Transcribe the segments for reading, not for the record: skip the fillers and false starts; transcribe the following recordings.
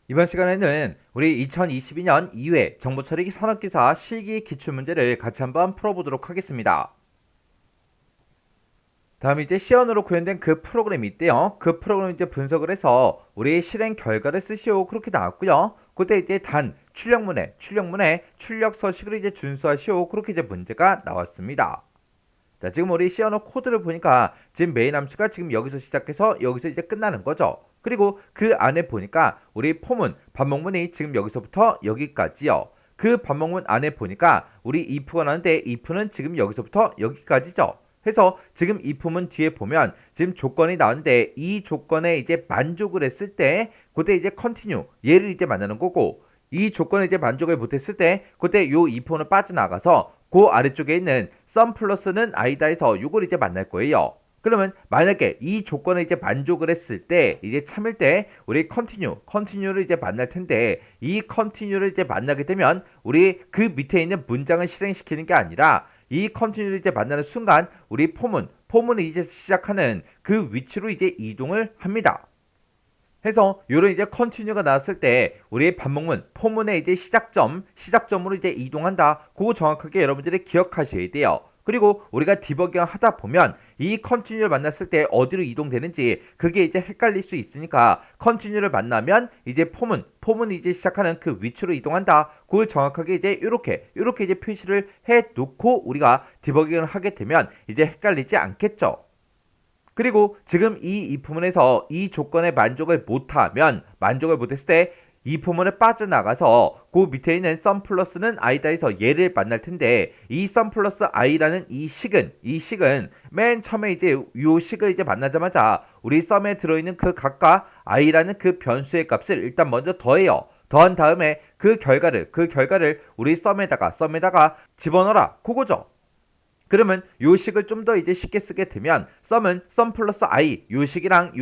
이번 시간에는 우리 2022년 2회 정보처리 산업기사 실기 기출문제를 같이 한번 풀어보도록 하겠습니다. 다음 이제 시연으로 구현된 그 프로그램이 있대요. 그 프로그램 이제 분석을 해서 우리 실행 결과를 쓰시오 그렇게 나왔고요. 그때 이제 단 출력문에 출력 서식을 이제 준수하시오 그렇게 이제 문제가 나왔습니다. 자, 지금 우리 시어너 코드를 보니까 지금 메인 함수가 지금 여기서 시작해서 여기서 이제 끝나는 거죠. 그리고 그 안에 보니까 우리 폼은 반복문이 지금 여기서부터 여기까지요. 그 반복문 안에 보니까 우리 if가 나는데 if는 지금 여기서부터 여기까지죠. 해서 지금 if문 뒤에 보면 지금 조건이 나오는데 이 조건에 이제 만족을 했을 때 그때 이제 continue 얘를 이제 만나는 거고 이 조건에 이제 만족을 못했을 때 그때 요 if는 빠져나가서 그 아래쪽에 있는 sum 플러스는 i다에서 이걸 이제 만날 거예요. 그러면 만약에 이 조건에 이제 만족을 했을 때 이제 참을 때 우리 continue를 이제 만날 텐데 이 continue를 이제 만나게 되면 우리 그 밑에 있는 문장을 실행시키는 게 아니라 이 continue를 이제 만나는 순간 우리 포문을 이제 시작하는 그 위치로 이제 이동을 합니다. 해서 요런 이제 컨티뉴가 나왔을 때 우리의 반복문 포문의 이제 시작점으로 이제 이동한다. 그거 정확하게 여러분들이 기억하셔야 돼요. 그리고 우리가 디버깅 하다 보면 이 컨티뉴를 만났을 때 어디로 이동되는지 그게 이제 헷갈릴 수 있으니까 컨티뉴를 만나면 이제 포문이 이제 시작하는 그 위치로 이동한다. 그걸 정확하게 이제 이렇게 이제 표시를 해 놓고 우리가 디버깅을 하게 되면 이제 헷갈리지 않겠죠. 그리고 지금 이 부분에서 이 조건에 만족을 못했을 때 이 부분을 빠져나가서 그 밑에 있는 sum 플러스는 i다에서 얘를 만날 텐데 이 sum 플러스 i라는 이 식은 맨 처음에 이제 요 식을 이제 만나자마자 우리 sum에 들어있는 그 각각 i라는 그 변수의 값을 일단 먼저 더해요. 더한 다음에 그 결과를 우리 sum에다가 집어넣어라. 그거죠. 그러면 요 식을 좀 더 이제 쉽게 쓰게 되면 sum은 sum 플러스 i 요 식이랑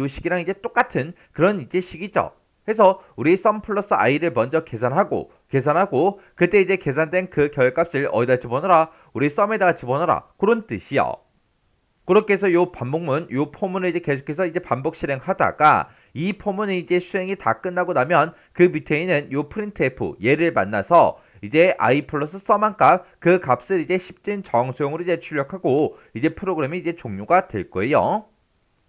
이제 똑같은 그런 이제 식이죠. 해서 우리 sum 플러스 i를 먼저 계산하고 그때 이제 계산된 그 결값을 어디다 집어넣어라? 우리 sum에다가 집어넣어라. 그런 뜻이요. 그렇게 해서 요 반복문, 요 포문을 이제 계속해서 이제 반복 실행하다가 이 포문이 이제 수행이 다 끝나고 나면 그 밑에 있는 요 printf 얘를 만나서 이제 i 플러스 썸한 값, 그 값을 이제 10진 정수형으로 이제 출력하고 이제 프로그램이 이제 종료가 될 거예요.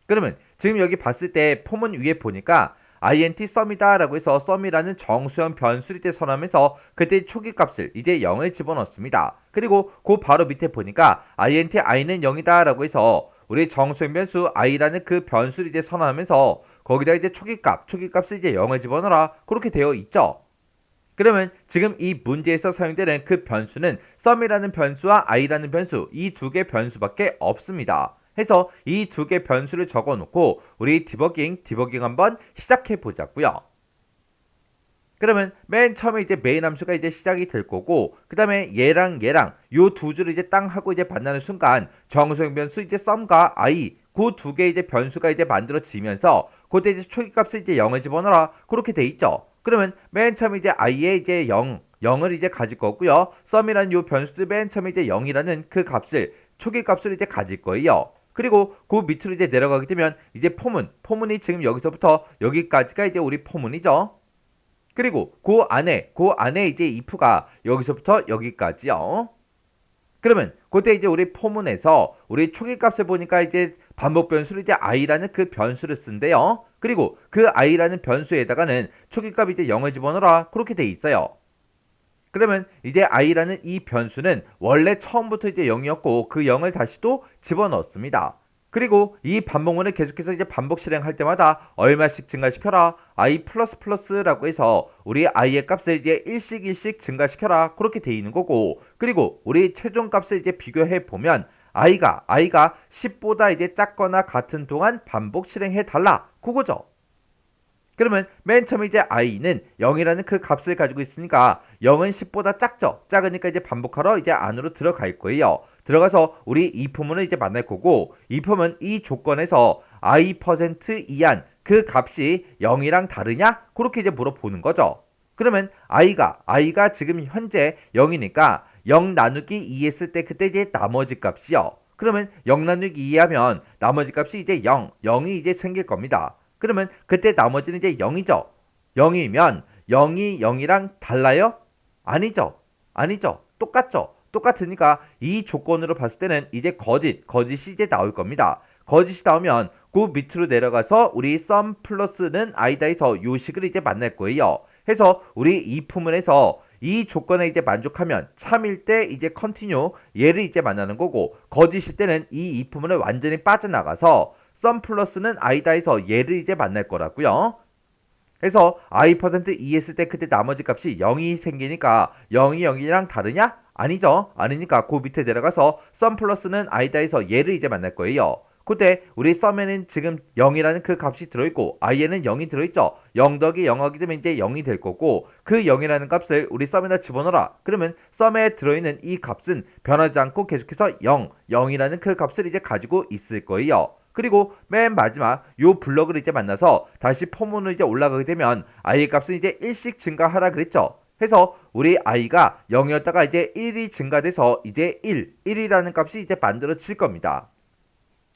그러면 지금 여기 봤을 때 포문 위에 보니까 int sum이다 라고 해서 sum이라는 정수형 변수를 이제 선언하면서 그때 초기 값을 이제 0을 집어넣습니다. 그리고 그 바로 밑에 보니까 int i는 0이다 라고 해서 우리 정수형 변수 i라는 그 변수를 이제 선언하면서 거기다 이제 초기 값을 이제 0을 집어넣어라 그렇게 되어 있죠. 그러면 지금 이 문제에서 사용되는 그 변수는 sum이라는 변수와 i라는 변수 이 두 개 변수밖에 없습니다. 해서 이 두 개 변수를 적어놓고 우리 디버깅 한번 시작해 보자고요. 그러면 맨 처음에 이제 메인 함수가 이제 시작이 될 거고 그 다음에 얘랑 요 두 줄을 이제 땅 하고 이제 만나는 순간 정수형 변수 이제 sum과 i 그 두 개 이제 변수가 이제 만들어지면서 그때 이제 초기값을 이제 0을 집어넣어라 그렇게 돼 있죠. 그러면 맨 처음에 이제 i에 이제 0을 이제 가질 거고요. sum이라는 요 변수도 맨 처음에 이제 0이라는 그 값을 초기 값을 이제 가질 거예요. 그리고 그 밑으로 이제 내려가게 되면 이제 포문이 지금 여기서부터 여기까지가 이제 우리 포문이죠. 그리고 그 안에 이제 if가 여기서부터 여기까지요. 그러면 그때 이제 우리 포문에서 우리 초기 값을 보니까 이제 반복 변수를 이제 i라는 그 변수를 쓴대요. 그리고 그 i라는 변수에다가는 초기 값 이제 0을 집어넣어라 그렇게 돼 있어요. 그러면 이제 i라는 이 변수는 원래 처음부터 이제 0이었고 그 0을 다시 또 집어넣습니다. 그리고 이 반복문을 계속해서 이제 반복 실행할 때마다 얼마씩 증가시켜라 i 플러스 플러스라고 해서 우리 i의 값을 이제 일씩 증가시켜라 그렇게 돼 있는 거고 그리고 우리 최종 값을 이제 비교해 보면 i가 10보다 이제 작거나 같은 동안 반복 실행해 달라 그거죠. 그러면 맨 처음에 이제 i는 0이라는 그 값을 가지고 있으니까 0은 10보다 작죠. 작으니까 이제 반복하러 이제 안으로 들어갈 거예요. 들어가서 우리 이 포문을 이제 만날 거고 이 포문 이 조건에서 i% 이한 그 값이 0이랑 다르냐? 그렇게 이제 물어보는 거죠. 그러면 i가 지금 현재 0이니까 0 나누기 2 했을 때 그때 이제 나머지 값이요. 그러면 0 나누기 2 하면 나머지 값이 이제 0이 이제 생길 겁니다. 그러면 그때 나머지는 이제 0이죠. 0이면 0이 0이랑 달라요? 아니죠. 아니죠. 똑같죠. 똑같으니까 이 조건으로 봤을 때는 이제 거짓이 이제 나올 겁니다. 거짓이 나오면 그 밑으로 내려가서 우리 sum 플러스는 i다에서 요 식을 이제 만날 거예요. 해서 우리 이 부문에서 이 조건에 이제 만족하면 참일 때 이제 continue 얘를 이제 만나는 거고, 거짓일 때는 이 부문을 완전히 빠져나가서 sum 플러스는 i다에서 얘를 이제 만날 거라고요. 그래서 i%e 했을 때 그때 나머지 값이 0이 생기니까 0이 0이랑 다르냐? 아니죠. 아니니까 그 밑에 내려가서 sum 플러스는 i다에서 얘를 이제 만날 거예요. 그때 우리 sum에는 지금 0이라는 그 값이 들어있고 i에는 0이 들어있죠. 0 더하기 0 하게 되면 이제 0이 될 거고, 그 0이라는 값을 우리 sum에다 집어넣어라. 그러면 sum에 들어있는 이 값은 변하지 않고 계속해서 0이라는 그 값을 이제 가지고 있을 거예요. 그리고 맨 마지막 요 블럭을 이제 만나서 다시 포문으로 이제 올라가게 되면 i의 값은 이제 1씩 증가하라 그랬죠. 해서 우리 i가 0이었다가 이제 1이 증가돼서 이제 1이라는 값이 이제 만들어질 겁니다.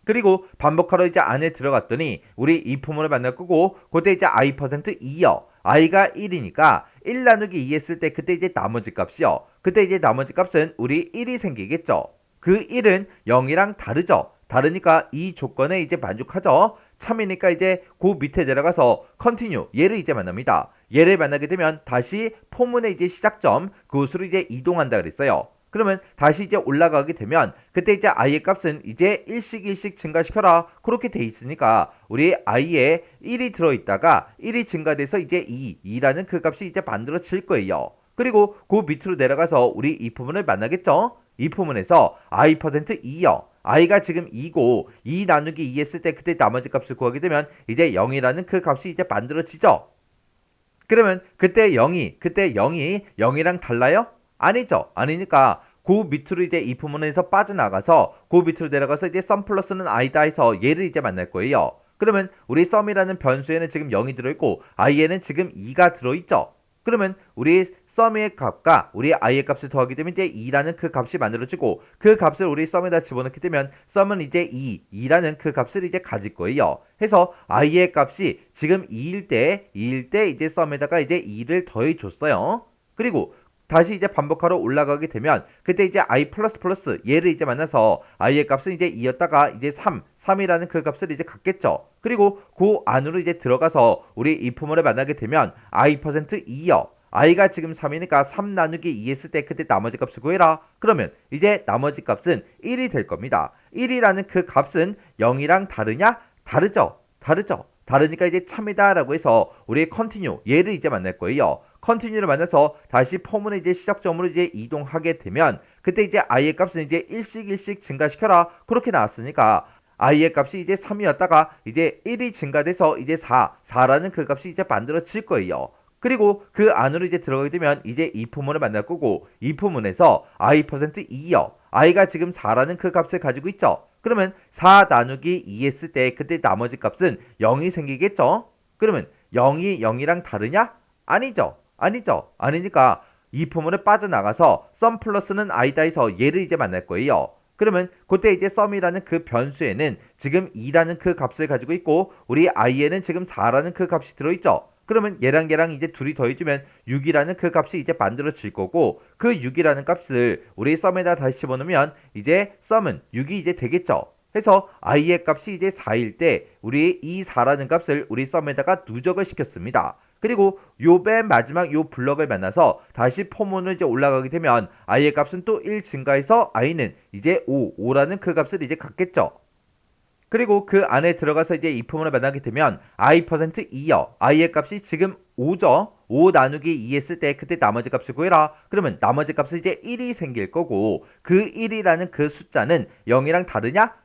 그리고 반복하러 이제 안에 들어갔더니 우리 이 포문을 만날 거고, 그때 이제 i%2요. i가 1이니까 1 나누기 2 했을 때 그때 이제 나머지 값이요. 그때 이제 나머지 값은 우리 1이 생기겠죠. 그 1은 0이랑 다르죠. 다르니까 이 조건에 이제 만족하죠. 참이니까 이제 그 밑에 내려가서 continue 얘를 이제 만납니다. 얘를 만나게 되면 다시 포문의 이제 시작점 그곳으로 이제 이동한다 그랬어요. 그러면 다시 이제 올라가게 되면 그때 이제 i의 값은 이제 1씩 증가시켜라 그렇게 돼 있으니까 우리 i에 1이 들어있다가 1이 증가돼서 이제 2라는 그 값이 이제 만들어질 거예요. 그리고 그 밑으로 내려가서 우리 이 부분을 만나겠죠. 이 부분에서 i%2요. i가 지금 2고 2 나누기 2 했을 때 그때 나머지 값을 구하게 되면 이제 0이라는 그 값이 이제 만들어지죠. 그러면 그때 0이랑 달라요? 아니죠. 아니니까 그 밑으로 이제 이 부분에서 빠져나가서 그 밑으로 내려가서 이제 sum 플러스는 i다 해서 얘를 이제 만날 거예요. 그러면 우리 sum이라는 변수에는 지금 0이 들어있고 i에는 지금 2가 들어있죠. 그러면 우리 sum의 값과 우리 i의 값을 더하게 되면 이제 2라는 그 값이 만들어지고, 그 값을 우리 sum에다 집어넣게 되면 sum은 이제 2라는 그 값을 이제 가질 거예요. 해서 i의 값이 지금 2일 때 이제 sum에다가 이제 2를 더해 줬어요. 그리고 다시 이제 반복하러 올라가게 되면 그때 이제 i 플러스 얘를 이제 만나서 i의 값은 이제 2였다가 이제 3이라는 그 값을 이제 갖겠죠. 그리고 그 안으로 이제 들어가서 우리 이 부분을 만나게 되면 i%2요. i가 지금 3이니까 3 나누기 2 했을 때 그때 나머지 값을 구해라. 그러면 이제 나머지 값은 1이 될 겁니다. 1이라는 그 값은 0이랑 다르냐? 다르죠. 다르니까 이제 참이다 라고 해서 우리 continue 얘를 이제 만날 거예요. continue를 만나서 다시 포문의 이제 시작점으로 이제 이동하게 되면 그때 이제 i의 값은 이제 1씩 증가시켜라 그렇게 나왔으니까 i의 값이 이제 3이었다가 이제 1이 증가돼서 이제 4라는 그 값이 이제 만들어질 거예요. 그리고 그 안으로 이제 들어가게 되면 이제 이 포문을 만날 거고, 이 포문에서 i%2요. i가 지금 4라는 그 값을 가지고 있죠. 그러면 4 나누기 2 했을 때 그때 나머지 값은 0이 생기겠죠. 그러면 0이 0이랑 다르냐? 아니죠. 아니니까 이 포문을 빠져나가서 sum 플러스는 i다에서 얘를 이제 만날 거예요. 그러면 그때 이제 sum이라는 그 변수에는 지금 2라는 그 값을 가지고 있고 우리 i에는 지금 4라는 그 값이 들어있죠. 그러면 얘랑 이제 둘이 더해주면 6이라는 그 값이 이제 만들어질 거고, 그 6이라는 값을 우리 sum에다 다시 집어넣으면 이제 sum은 6이 이제 되겠죠. 해서 i의 값이 이제 4일 때 우리 이 4라는 값을 우리 sum에다가 누적을 시켰습니다. 그리고 요 맨 마지막 요 블럭을 만나서 다시 포문을 이제 올라가게 되면 i의 값은 또 1 증가해서 i는 이제 5라는 그 값을 이제 갖겠죠. 그리고 그 안에 들어가서 이제 이 부분을 만나게 되면 i%2요. i의 값이 지금 5죠. 5 나누기 2 했을 때 그때 나머지 값을 구해라. 그러면 나머지 값은 이제 1이 생길 거고, 그 1이라는 그 숫자는 0이랑 다르냐?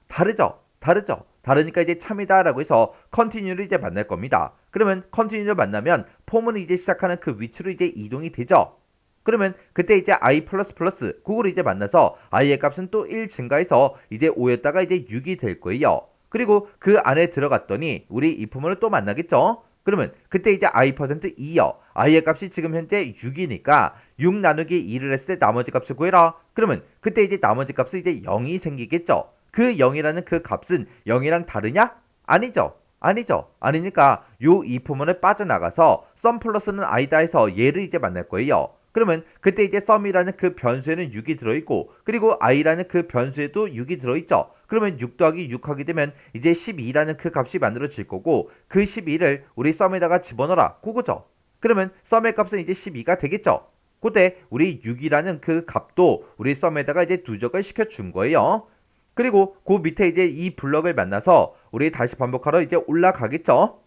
다르니까 이제 참이다 라고 해서 continue를 이제 만날 겁니다. 그러면 continue를 만나면 포문이 이제 시작하는 그 위치로 이제 이동이 되죠. 그러면 그때 이제 i++ 그거를 이제 만나서 i의 값은 또 1 증가해서 이제 5였다가 이제 6이 될 거예요. 그리고 그 안에 들어갔더니 우리 이 부분을 또 만나겠죠. 그러면 그때 이제 i%2요. i의 값이 지금 현재 6이니까 6 나누기 2를 했을 때 나머지 값을 구해라. 그러면 그때 이제 나머지 값은 이제 0이 생기겠죠. 그 0이라는 그 값은 0이랑 다르냐? 아니죠. 아니죠. 아니니까 요 이 포문을 빠져나가서 썸 플러스는 i다 해서 얘를 이제 만날 거예요. 그러면 그때 이제 썸이라는 그 변수에는 6이 들어있고 그리고 i라는 그 변수에도 6이 들어있죠. 그러면 6 더하기 6 하게 되면 이제 12라는 그 값이 만들어질 거고 그 12를 우리 썸에다가 집어넣어라. 그거죠. 그러면 썸의 값은 이제 12가 되겠죠. 그때 우리 6이라는 그 값도 우리 썸에다가 이제 누적을 시켜준 거예요. 그리고 그 밑에 이제 이 블럭을 만나서 우리 다시 반복하러 이제 올라가겠죠.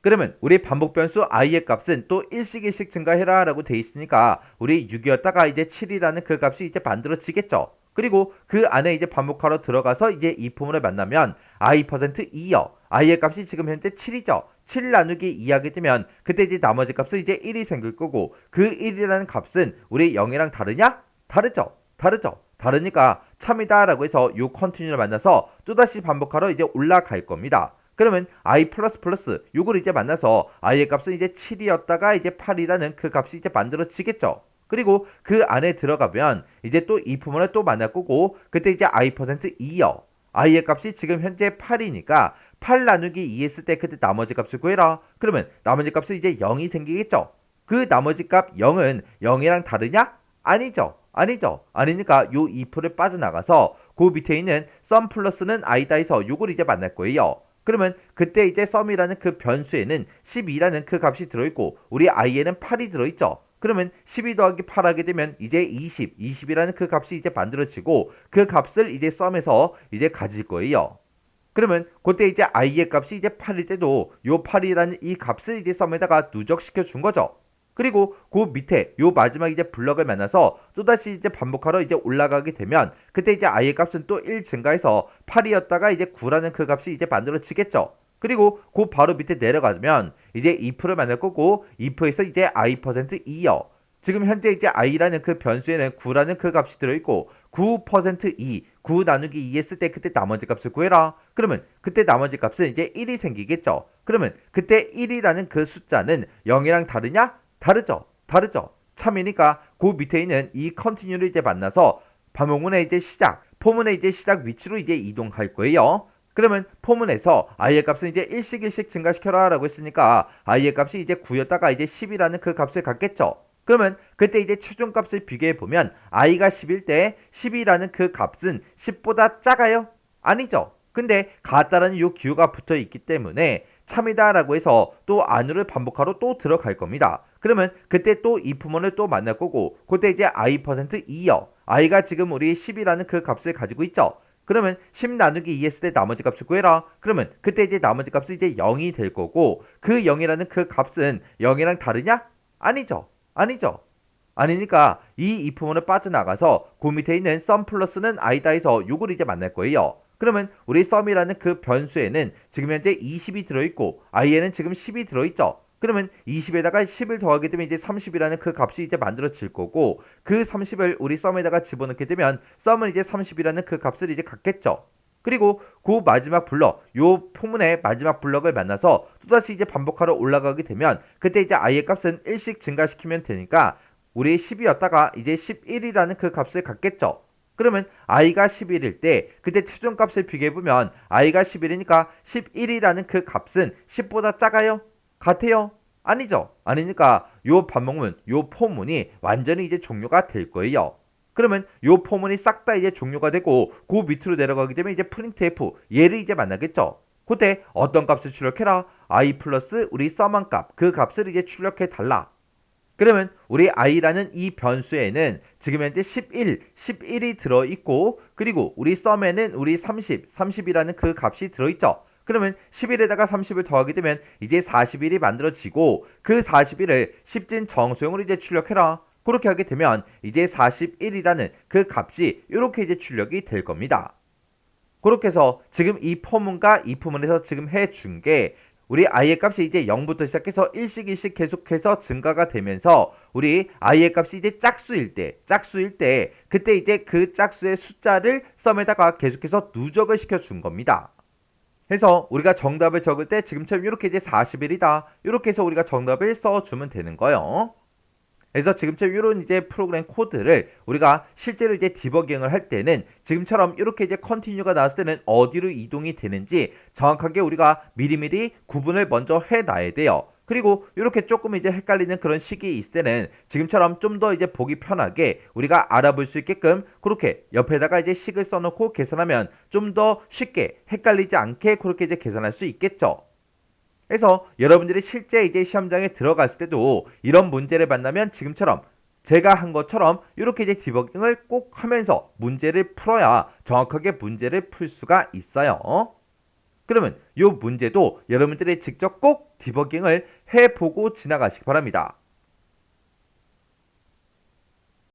그러면 우리 반복 변수 i의 값은 또 1씩 1씩 증가해라 라고 돼 있으니까 우리 6이었다가 이제 7이라는 그 값이 이제 만들어지겠죠. 그리고 그 안에 이제 반복하러 들어가서 이제 이 포문을 만나면 i%2요. i의 값이 지금 현재 7이죠. 7 나누기 2 하게 되면 그때 이제 나머지 값은 이제 1이 생길 거고 그 1이라는 값은 우리 0이랑 다르냐? 다르죠. 다르죠. 다르니까 참이다 라고 해서 요 컨티뉴를 만나서 또다시 반복하러 이제 올라갈 겁니다. 그러면 i 요걸 이제 만나서 i의 값은 이제 7이었다가 이제 8이라는 그 값이 이제 만들어지겠죠. 그리고 그 안에 들어가면 이제 또 이 부분을 또 만날 거고 그때 이제 i%2요. i의 값이 지금 현재 8이니까 8 나누기 2 했을 때 그때 나머지 값을 구해라. 그러면 나머지 값은 이제 0이 생기겠죠. 그 나머지 값 0은 0이랑 다르냐? 아니죠. 아니죠. 아니니까 요 2%를 빠져나가서 그 밑에 있는 썸 플러스는 i다 해서 요걸 이제 만날 거예요. 그러면 그때 이제 썸이라는 그 변수에는 12라는 그 값이 들어있고 우리 i에는 8이 들어있죠. 그러면 12 더하기 8 하게 되면 이제 20이라는 그 값이 이제 만들어지고 그 값을 이제 썸에서 이제 가질 거예요. 그러면 그때 이제 i의 값이 이제 8일 때도 요 8이라는 이 값을 이제 썸에다가 누적시켜 준 거죠. 그리고 그 밑에 요 마지막 이제 블럭을 만나서 또다시 이제 반복하러 이제 올라가게 되면 그때 이제 i의 값은 또 1 증가해서 8이었다가 이제 9라는 그 값이 이제 만들어지겠죠. 그리고 그 바로 밑에 내려가면 이제 if를 만날 거고 if에서 이제 i%2요. 지금 현재 이제 i라는 그 변수에는 9라는 그 값이 들어있고 9%2, 9 나누기 2 했을 때 그때 나머지 값을 구해라. 그러면 그때 나머지 값은 이제 1이 생기겠죠. 그러면 그때 1이라는 그 숫자는 0이랑 다르냐? 다르죠. 다르죠. 참이니까 그 밑에 있는 이 컨티뉴를 이제 만나서 반복문의 이제 시작, 포문의 이제 시작 위치로 이제 이동할 거예요. 그러면 포문에서 i의 값은 이제 1씩 1씩 증가시켜라 라고 했으니까 i의 값이 이제 9였다가 이제 10이라는 그 값을 갖겠죠. 그러면 그때 이제 최종 값을 비교해 보면 i가 10일 때 10이라는 그 값은 10보다 작아요? 아니죠. 근데 같다라는 요 기호가 붙어 있기 때문에 참이다 라고 해서 또 안으로 반복하러 또 들어갈 겁니다. 그러면 그때 또 이 부분을 또 만날 거고 그때 이제 i%2요. i가 지금 우리 10이라는 그 값을 가지고 있죠. 그러면 10 나누기 2 했을 때 나머지 값을 구해라. 그러면 그때 이제 나머지 값은 이제 0이 될 거고 그 0이라는 그 값은 0이랑 다르냐? 아니죠. 아니죠. 아니니까 이 부분을 빠져나가서 그 밑에 있는 썸 플러스는 i다 해서 요걸 이제 만날 거예요. 그러면 우리 썸이라는 그 변수에는 지금 현재 20이 들어있고 i에는 지금 10이 들어있죠. 그러면 20에다가 10을 더하게 되면 이제 30이라는 그 값이 이제 만들어질 거고 그 30을 우리 썸에다가 집어넣게 되면 썸은 이제 30이라는 그 값을 이제 갖겠죠. 그리고 그 마지막 블럭, 요 포문의 마지막 블럭을 만나서 또다시 이제 반복하러 올라가게 되면 그때 이제 i의 값은 1씩 증가시키면 되니까 우리 10이었다가 이제 11이라는 그 값을 갖겠죠. 그러면 i가 11일 때 그때 최종 값을 비교해보면 i가 11이니까 11이라는 그 값은 10보다 작아요? 같아요? 아니죠. 아니니까 요 반복문, 요 포문이 완전히 이제 종료가 될 거예요. 그러면 요 포문이 싹 다 이제 종료가 되고 그 밑으로 내려가게 되면 이제 printf 얘를 이제 만나겠죠. 그때 어떤 값을 출력해라? i 플러스 우리 썸한 값, 그 값을 이제 출력해 달라. 그러면 우리 i라는 이 변수에는 지금 현재 11이 들어있고 그리고 우리 썸에는 우리 30이라는 그 값이 들어있죠. 그러면 11에다가 30을 더하게 되면 이제 41이 만들어지고 그 41을 10진 정수형으로 이제 출력해라. 그렇게 하게 되면 이제 41이라는 그 값이 이렇게 이제 출력이 될 겁니다. 그렇게 해서 지금 이 포문과 이 포문에서 지금 해준 게 우리 i의 값이 이제 0부터 시작해서 1씩 1씩 계속해서 증가가 되면서 우리 i의 값이 이제 짝수일 때 그때 이제 그 짝수의 숫자를 썸에다가 계속해서 누적을 시켜준 겁니다. 해서 우리가 정답을 적을 때 지금처럼 이렇게 이제 41이다 이렇게 해서 우리가 정답을 써주면 되는 거예요. 그래서 지금처럼 이런 이제 프로그램 코드를 우리가 실제로 이제 디버깅을 할 때는 지금처럼 이렇게 이제 컨티뉴가 나왔을 때는 어디로 이동이 되는지 정확하게 우리가 미리미리 구분을 먼저 해놔야 돼요. 그리고 이렇게 조금 이제 헷갈리는 그런 시기 있을 때는 지금처럼 좀 더 이제 보기 편하게 우리가 알아볼 수 있게끔 그렇게 옆에다가 이제 식을 써놓고 계산하면 좀 더 쉽게 헷갈리지 않게 그렇게 이제 계산할 수 있겠죠. 그래서 여러분들이 실제 이제 시험장에 들어갔을 때도 이런 문제를 만나면 지금처럼 제가 한 것처럼 이렇게 이제 디버깅을 꼭 하면서 문제를 풀어야 정확하게 문제를 풀 수가 있어요. 그러면 이 문제도 여러분들이 직접 꼭 디버깅을 해보고 지나가시기 바랍니다.